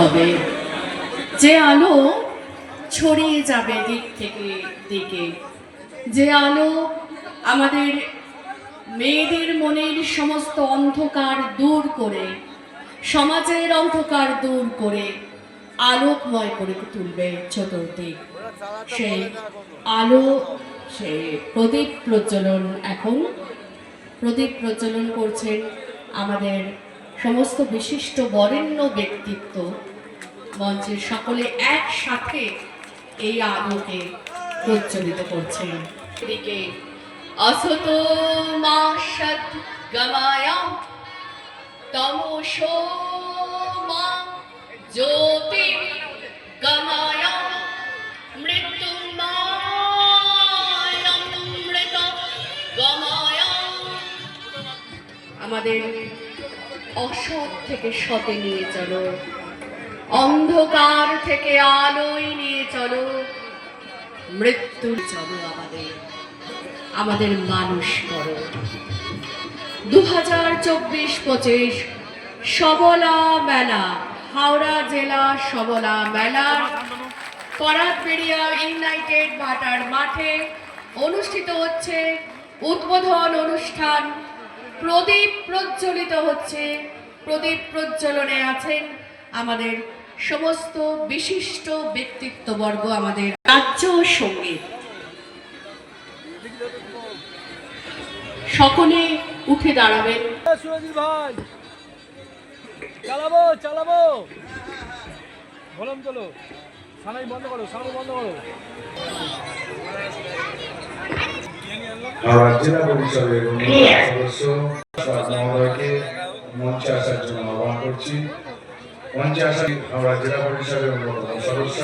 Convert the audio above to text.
হবে, যে আলো ছড়িয়ে যাবে দিক থেকে দিকে, যে আলো আমাদের মেয়েদের মনের সমস্ত অন্ধকার দূর করে, সমাজের অন্ধকার দূর করে আলোকময় করে তুলবে চতুর্দিক। সেই আলো, সে প্রদীপ প্রজ্বলন, এখন প্রদীপ প্রজ্বলন করছেন আমাদের সমস্ত বিশিষ্ট বরেণ্য ব্যক্তিত্ব। মঞ্চের সকলে একসাথে এই আলোকে প্রজ্বলিত করছেন। এদিকে असतो मा सद्गमय तमसो मा ज्योतिर्गमय मृत्युर्मामृतगमय। আমাদের অসৎ থেকে সতে নিয়ে চলো, অন্ধকার থেকে আলোয় নিয়ে চলো, মৃত্যুর চলো আমাদের মানুষ করো। 2024-25 সবলা মেলা, হাওড়া জেলা সবলা মেলার করাতবেড়িয়া ইউনাইটেড ভাটার মাঠে অনুষ্ঠিত হচ্ছে উদ্বোধন অনুষ্ঠান। প্রদীপ প্রজ্বলিত হচ্ছে, প্রদীপ প্রজ্বলনে আছেন আমাদের সমস্ত বিশিষ্ট ব্যক্তিত্ববর্গ, আমাদের রাজ্য সঙ্গীত। সকলে উঠে দাঁড়াবেন। চালাবো চালাবো, ভলম চলো, সানাই বন্ধ করো, সানাই বন্ধ করো। জেলা পরিষদের সদস্য মহোদয়কে মঞ্চে আসার জন্য আহ্বান করছি। মঞ্চে আসা হাওড়া জেলা পরিষদের অন্যতম সদস্য